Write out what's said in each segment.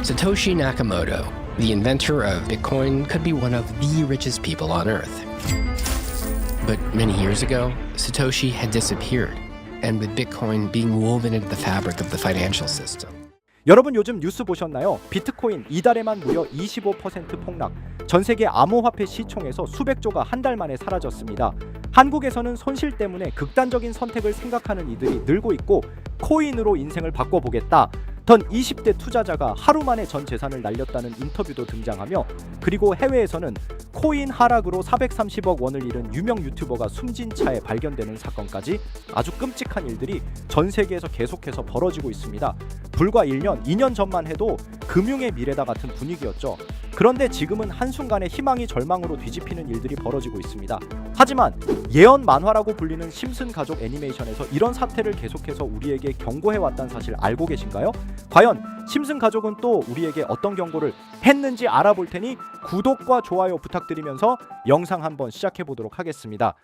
Satoshi Nakamoto, the inventor of Bitcoin, could be one of the richest people on Earth. But many years ago, Satoshi had disappeared, and with Bitcoin being woven into the fabric of the financial system. 여러분 요즘 뉴스 보셨나요? 비트코인 이달에만 무려 25% 폭락, 전 세계 암호화폐 시총에서 수백조가 한 달 만에 사라졌습니다. 한국에서는 손실 때문에 극단적인 선택을 생각하는 이들이 늘고 있고 코인으로 인생을 바꿔보겠다 던 20대 투자자가 하루 만에 전 재산을 날렸다는 인터뷰도 등장하며, 그리고 해외에서는 코인 하락으로 430억 원을 잃은 유명 유튜버가 숨진 차에 발견되는 사건까지 아주 끔찍한 일들이 전 세계에서 계속해서 벌어지고 있습니다. 불과 1년, 2년 전만 해도 금융의 미래다 같은 분위기였죠. 그런데 지금은 한순간에 희망이 절망으로 뒤집히는 일들이 벌어지고 있습니다. 하지만 예언 만화라고 불리는 심슨 가족 애니메이션에서 이런 사태를 계속해서 우리에게 경고해왔다는 사실 알고 계신가요? 과연 심슨 가족은 또 우리에게 어떤 경고를 했는지 알아볼 테니 구독과 좋아요 부탁드리면서 영상 한번 시작해 보도록 하겠습니다.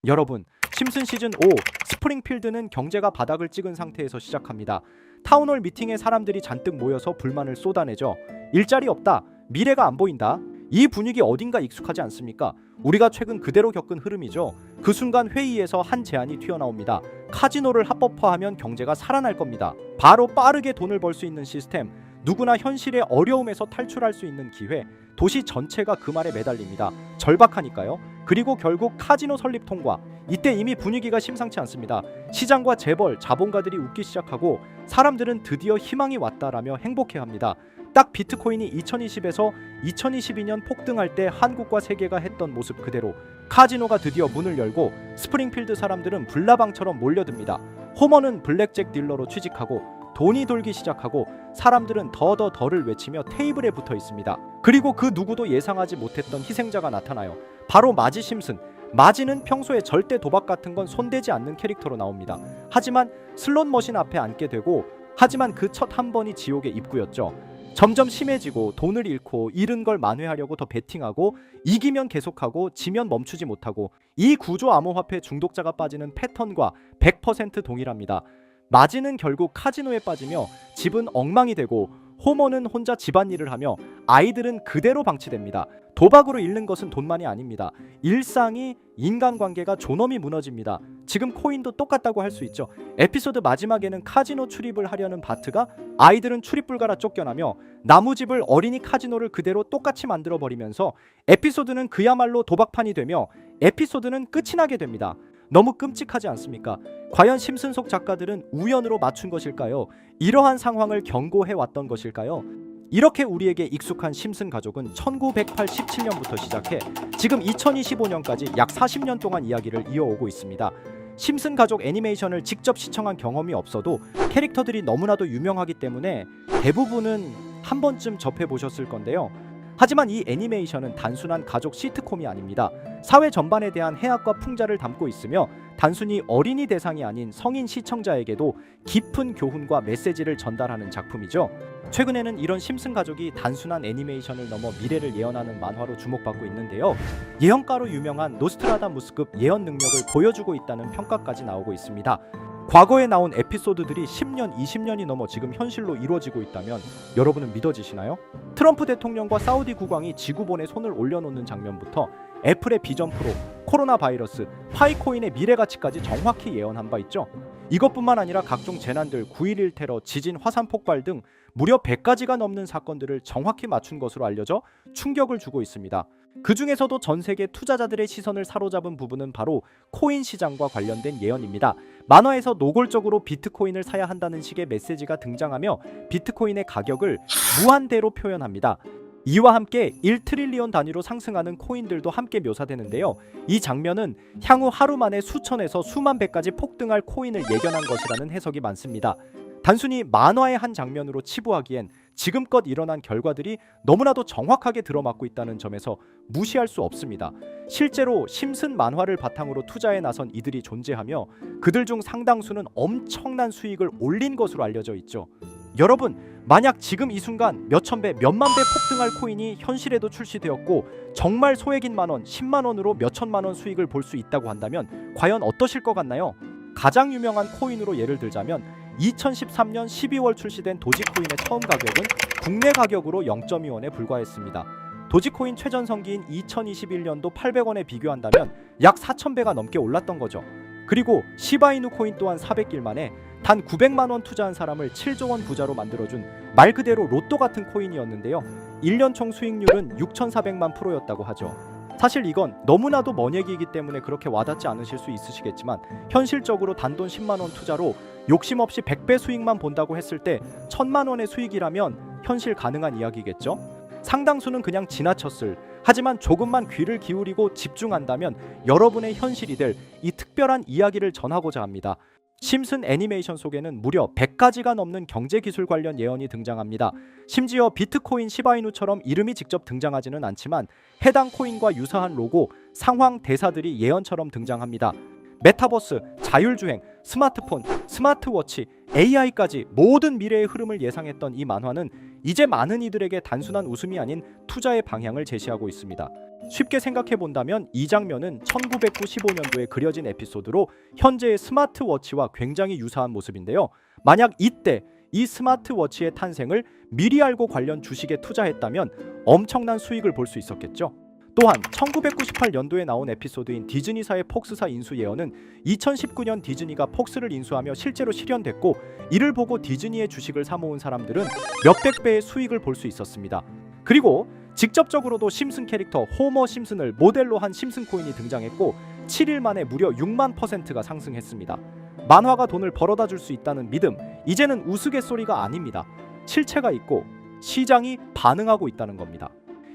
여러분, 심슨 시즌 5 스프링필드는 경제가 바닥을 찍은 상태에서 시작합니다. 타운홀 미팅에 사람들이 잔뜩 모여서 불만을 쏟아내죠. 일자리 없다, 미래가 안 보인다. 이 분위기 어딘가 익숙하지 않습니까? 우리가 최근 그대로 겪은 흐름이죠. 그 순간 회의에서 한 제안이 튀어나옵니다. 카지노를 합법화하면 경제가 살아날 겁니다. 바로 빠르게 돈을 벌 수 있는 시스템, 누구나 현실의 어려움에서 탈출할 수 있는 기회, 도시 전체가 그 말에 매달립니다. 절박하니까요. 그리고 결국 카지노 설립 통과. 이때 이미 분위기가 심상치 않습니다. 시장과 재벌, 자본가들이 웃기 시작하고 사람들은 드디어 희망이 왔다라며 행복해합니다. 딱 비트코인이 2020에서 2022년 폭등할 때 한국과 세계가 했던 모습 그대로 카지노가 드디어 문을 열고 스프링필드 사람들은 불나방처럼 몰려듭니다. 호머는 블랙잭 딜러로 취직하고 돈이 돌기 시작하고 사람들은 더를 외치며 테이블에 붙어 있습니다. 그리고 그 누구도 예상하지 못했던 희생자가 나타나요. 바로 마지 심슨. 마지는 평소에 절대 도박 같은 건 손대지 않는 캐릭터로 나옵니다. 하지만 슬롯 머신 앞에 앉게 되고, 하지만 그 첫 한 번이 지옥의 입구였죠. 점점 심해지고 돈을 잃고 잃은 걸 만회하려고 더 베팅하고, 이기면 계속하고 지면 멈추지 못하고, 이 구조 암호화폐 중독자가 빠지는 패턴과 100% 동일합니다. 마지는 결국 카지노에 빠지며 집은 엉망이 되고, 호머는 혼자 집안일을 하며 아이들은 그대로 방치됩니다. 도박으로 잃는 것은 돈만이 아닙니다. 일상이, 인간관계가 존엄이 무너집니다. 지금 코인도 똑같다고 할 수 있죠. 에피소드 마지막에는 카지노 출입을 하려는 바트가 아이들은 출입 불가라 쫓겨나며 나무집을 어린이 카지노를 그대로 똑같이 만들어버리면서 에피소드는 그야말로 도박판이 되며 에피소드는 끝이 나게 됩니다. 너무 끔찍하지 않습니까? 과연 심슨 속 작가들은 우연으로 맞춘 것일까요? 이러한 상황을 경고해왔던 것일까요? 이렇게 우리에게 익숙한 심슨 가족은 1987년부터 시작해 지금 2025년까지 약 40년 동안 이야기를 이어오고 있습니다. 심슨 가족 애니메이션을 직접 시청한 경험이 없어도 캐릭터들이 너무나도 유명하기 때문에 대부분은 한 번쯤 접해보셨을 건데요. 하지만 이 애니메이션은 단순한 가족 시트콤이 아닙니다. 사회 전반에 대한 해악과 풍자를 담고 있으며 단순히 어린이 대상이 아닌 성인 시청자에게도 깊은 교훈과 메시지를 전달하는 작품이죠. 최근에는 이런 심슨 가족이 단순한 애니메이션을 넘어 미래를 예언하는 만화로 주목받고 있는데요. 예언가로 유명한 노스트라다무스급 예언 능력을 보여주고 있다는 평가까지 나오고 있습니다. 과거에 나온 에피소드들이 10년, 20년이 넘어 지금 현실로 이루어지고 있다면 여러분은 믿어지시나요? 트럼프 대통령과 사우디 국왕이 지구본에 손을 올려놓는 장면부터 애플의 비전 프로, 코로나 바이러스, 파이코인의 미래 가치까지 정확히 예언한 바 있죠. 이것뿐만 아니라 각종 재난들, 9.11 테러, 지진, 화산 폭발 등 무려 100가지가 넘는 사건들을 정확히 맞춘 것으로 알려져 충격을 주고 있습니다. 그 중에서도 전 세계 투자자들의 시선을 사로잡은 부분은 바로 코인 시장과 관련된 예언입니다. 만화에서 노골적으로 비트코인을 사야 한다는 식의 메시지가 등장하며 비트코인의 가격을 무한대로 표현합니다. 이와 함께 1트릴리온 단위로 상승하는 코인들도 함께 묘사되는데요. 이 장면은 향후 하루 만에 수천에서 수만 배까지 폭등할 코인을 예견한 것이라는 해석이 많습니다. 단순히 만화의 한 장면으로 치부하기엔 지금껏 일어난 결과들이 너무나도 정확하게 들어맞고 있다는 점에서 무시할 수 없습니다. 실제로 심슨 만화를 바탕으로 투자에 나선 이들이 존재하며 그들 중 상당수는 엄청난 수익을 올린 것으로 알려져 있죠. 여러분, 만약 지금 이 순간 몇천 배, 몇만 배 폭등할 코인이 현실에도 출시되었고 정말 소액인 만원, 10만 원으로 몇천만 원 수익을 볼 수 있다고 한다면 과연 어떠실 것 같나요? 가장 유명한 코인으로 예를 들자면 2013년 12월 출시된 도지코인의 처음 가격은 국내 가격으로 0.2원에 불과했습니다. 도지코인 최전성기인 2021년도 800원에 비교한다면 약 4,000배가 넘게 올랐던 거죠. 그리고 시바이누 코인 또한 400일 만에 단 900만 원 투자한 사람을 7조 원 부자로 만들어준 말 그대로 로또 같은 코인이었는데요. 1년 총 수익률은 6,400만 %였다고 하죠. 사실 이건 너무나도 먼 얘기이기 때문에 그렇게 와닿지 않으실 수 있으시겠지만 현실적으로 단돈 10만 원 투자로 욕심 없이 100배 수익만 본다고 했을 때 1,000만 원의 수익이라면 현실 가능한 이야기겠죠? 상당수는 그냥 지나쳤을, 하지만 조금만 귀를 기울이고 집중한다면 여러분의 현실이 될 이 특별한 이야기를 전하고자 합니다. 심슨 애니메이션 속에는 무려 100가지가 넘는 경제기술 관련 예언이 등장합니다. 심지어 비트코인 시바이누처럼 이름이 직접 등장하지는 않지만 해당 코인과 유사한 로고, 상황, 대사들이 예언처럼 등장합니다. 메타버스, 자율주행, 스마트폰, 스마트워치, AI까지 모든 미래의 흐름을 예상했던 이 만화는 이제 많은 이들에게 단순한 웃음이 아닌 투자의 방향을 제시하고 있습니다. 쉽게 생각해 본다면 이 장면은 1995년도에 그려진 에피소드로 현재의 스마트워치와 굉장히 유사한 모습인데요. 만약 이때 이 스마트워치의 탄생을 미리 알고 관련 주식에 투자했다면 엄청난 수익을 볼 수 있었겠죠. 또한 1998년도에 나온 에피소드인 디즈니사의 폭스사 인수 예언은 2019년 디즈니가 폭스를 인수하며 실제로 실현됐고, 이를 보고 디즈니의 주식을 사모은 사람들은 몇백 배의 수익을 볼 수 있었습니다. 그리고 직접적으로도 심슨 캐릭터 호머 심슨을 모델로 한 심슨 코인이 등장했고 7일 만에 무려 6만 %가 상승했습니다. 만화가 돈을 벌어다 줄 수 있다는 믿음, 이제는 우스갯소리가 아닙니다. 실체가 있고 시장이 반응하고 있다는 겁니다.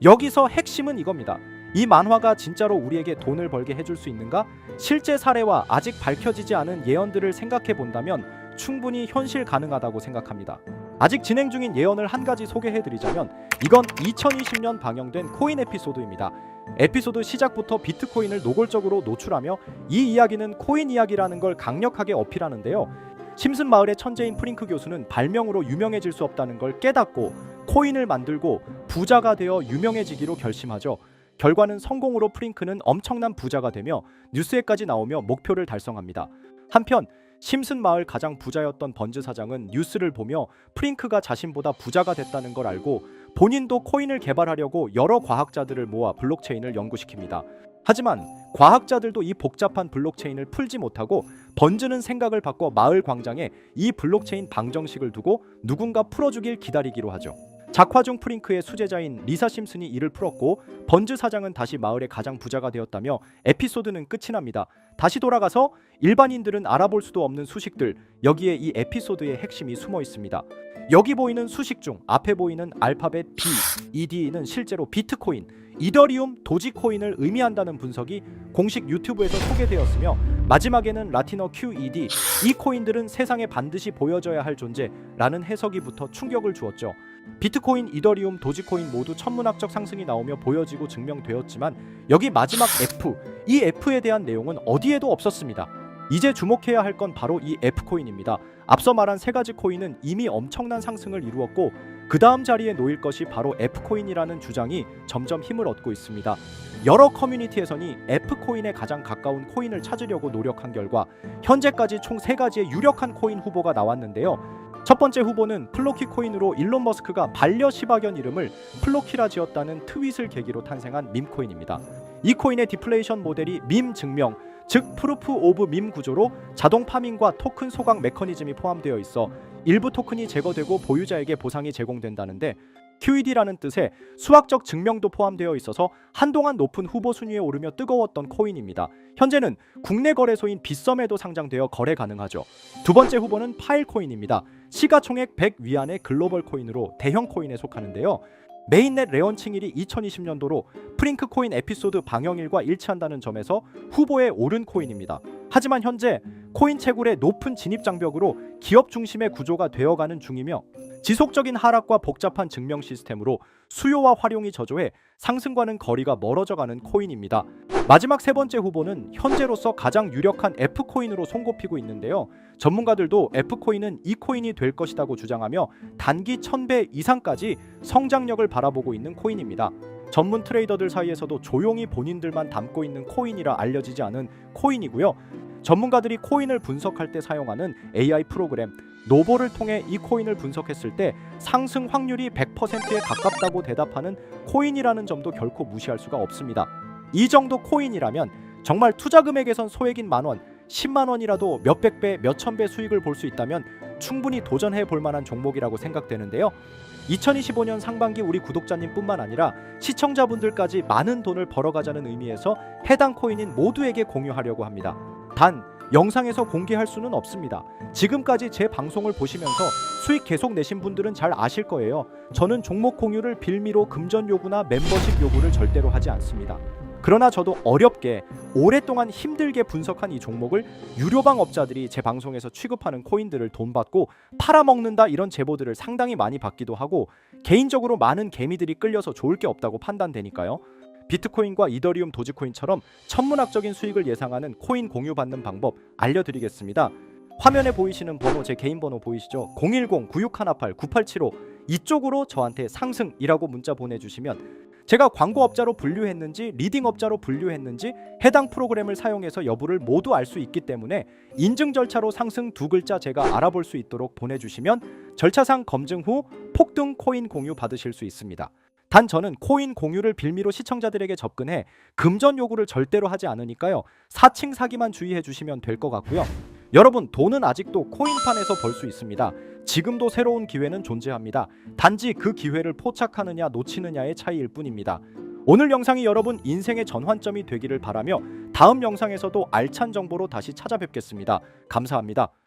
여기서 핵심은 이겁니다. 이 만화가 진짜로 우리에게 돈을 벌게 해줄 수 있는가? 실제 사례와 아직 밝혀지지 않은 예언들을 생각해 본다면 충분히 현실 가능하다고 생각합니다. 아직 진행 중인 예언을 한 가지 소개해드리자면 이건 2020년 방영된 코인 에피소드입니다. 에피소드 시작부터 비트코인을 노골적으로 노출하며 이 이야기는 코인 이야기라는 걸 강력하게 어필하는데요. 심슨 마을의 천재인 프링크 교수는 발명으로 유명해질 수 없다는 걸 깨닫고 코인을 만들고 부자가 되어 유명해지기로 결심하죠. 결과는 성공으로 프링크는 엄청난 부자가 되며 뉴스에까지 나오며 목표를 달성합니다. 한편 심슨 마을 가장 부자였던 번즈 사장은 뉴스를 보며 프링크가 자신보다 부자가 됐다는 걸 알고 본인도 코인을 개발하려고 여러 과학자들을 모아 블록체인을 연구시킵니다. 하지만 과학자들도 이 복잡한 블록체인을 풀지 못하고 번즈는 생각을 바꿔 마을 광장에 이 블록체인 방정식을 두고 누군가 풀어주길 기다리기로 하죠. 작화 중 프링크의 수제자인 리사 심슨이 이를 풀었고 번즈 사장은 다시 마을의 가장 부자가 되었다며 에피소드는 끝이 납니다. 다시 돌아가서 일반인들은 알아볼 수도 없는 수식들, 여기에 이 에피소드의 핵심이 숨어 있습니다. 여기 보이는 수식 중 앞에 보이는 알파벳 B, ED는 실제로 비트코인, 이더리움, 도지코인을 의미한다는 분석이 공식 유튜브에서 소개되었으며 마지막에는 라틴어 QED, 이 코인들은 세상에 반드시 보여져야 할 존재라는 해석이 붙어 충격을 주었죠. 비트코인, 이더리움, 도지코인 모두 천문학적 상승이 나오며 보여지고 증명되었지만 여기 마지막 F, 이 F에 대한 내용은 어디에도 없었습니다. 이제 주목해야 할 건 바로 이 F코인입니다. 앞서 말한 세 가지 코인은 이미 엄청난 상승을 이루었고 그 다음 자리에 놓일 것이 바로 F코인이라는 주장이 점점 힘을 얻고 있습니다. 여러 커뮤니티에서는 F코인에 가장 가까운 코인을 찾으려고 노력한 결과 현재까지 총 3가지의 유력한 코인 후보가 나왔는데요. 첫 번째 후보는 플로키 코인으로 일론 머스크가 반려 시바견 이름을 플로키라 지었다는 트윗을 계기로 탄생한 밈코인입니다. 이 코인의 디플레이션 모델이 밈 증명, 즉 프루프 오브 밈 구조로 자동 파밍과 토큰 소각 메커니즘이 포함되어 있어 일부 토큰이 제거되고 보유자에게 보상이 제공된다는데 QED라는 뜻의 수학적 증명도 포함되어 있어서 한동안 높은 후보 순위에 오르며 뜨거웠던 코인입니다. 현재는 국내 거래소인 빗썸에도 상장되어 거래 가능하죠. 두 번째 후보는 파일코인입니다. 시가총액 100 위안의 글로벌 코인으로 대형 코인에 속하는데요. 메인넷 레언칭일이 2020년도로 프링크 코인 에피소드 방영일과 일치한다는 점에서 후보에 오른 코인입니다. 하지만 현재 코인 채굴의 높은 진입 장벽으로 기업 중심의 구조가 되어가는 중이며 지속적인 하락과 복잡한 증명 시스템으로 수요와 활용이 저조해 상승과는 거리가 멀어져가는 코인입니다. 마지막 세 번째 후보는 현재로서 가장 유력한 F코인으로 손꼽히고 있는데요. 전문가들도 F코인은 이 코인이 될 것이라고 주장하며 단기 1000배 이상까지 성장력을 바라보고 있는 코인입니다. 전문 트레이더들 사이에서도 조용히 본인들만 담고 있는 코인이라 알려지지 않은 코인이고요. 전문가들이 코인을 분석할 때 사용하는 AI 프로그램 노보를 통해 이 코인을 분석했을 때 상승 확률이 100%에 가깝다고 대답하는 코인이라는 점도 결코 무시할 수가 없습니다. 이 정도 코인이라면 정말 투자 금액에선 소액인 만원, 10만 원이라도 몇백 배, 몇천 배 수익을 볼 수 있다면 충분히 도전해 볼 만한 종목이라고 생각되는데요. 2025년 상반기 우리 구독자님뿐만 아니라 시청자분들까지 많은 돈을 벌어가자는 의미에서 해당 코인인 모두에게 공유하려고 합니다. 단 영상에서 공개할 수는 없습니다. 지금까지 제 방송을 보시면서 수익 계속 내신 분들은 잘 아실 거예요. 저는 종목 공유를 빌미로 금전 요구나 멤버십 요구를 절대로 하지 않습니다. 그러나 저도 어렵게 오랫동안 힘들게 분석한 이 종목을 유료방 업자들이 제 방송에서 취급하는 코인들을 돈 받고 팔아먹는다 이런 제보들을 상당히 많이 받기도 하고 개인적으로 많은 개미들이 끌려서 좋을 게 없다고 판단되니까요. 비트코인과 이더리움 도지코인처럼 천문학적인 수익을 예상하는 코인 공유 받는 방법 알려드리겠습니다. 화면에 보이시는 번호, 제 개인 번호 보이시죠? 010-9618-9875 이쪽으로 저한테 상승이라고 문자 보내주시면 제가 광고업자로 분류했는지 리딩업자로 분류했는지 해당 프로그램을 사용해서 여부를 모두 알 수 있기 때문에 인증 절차로 상승 두 글자 제가 알아볼 수 있도록 보내주시면 절차상 검증 후 폭등 코인 공유 받으실 수 있습니다. 단 저는 코인 공유를 빌미로 시청자들에게 접근해 금전 요구를 절대로 하지 않으니까요. 사칭 사기만 주의해 주시면 될 것 같고요. 여러분, 돈은 아직도 코인판에서 벌 수 있습니다. 지금도 새로운 기회는 존재합니다. 단지 그 기회를 포착하느냐 놓치느냐의 차이일 뿐입니다. 오늘 영상이 여러분 인생의 전환점이 되기를 바라며 다음 영상에서도 알찬 정보로 다시 찾아뵙겠습니다. 감사합니다.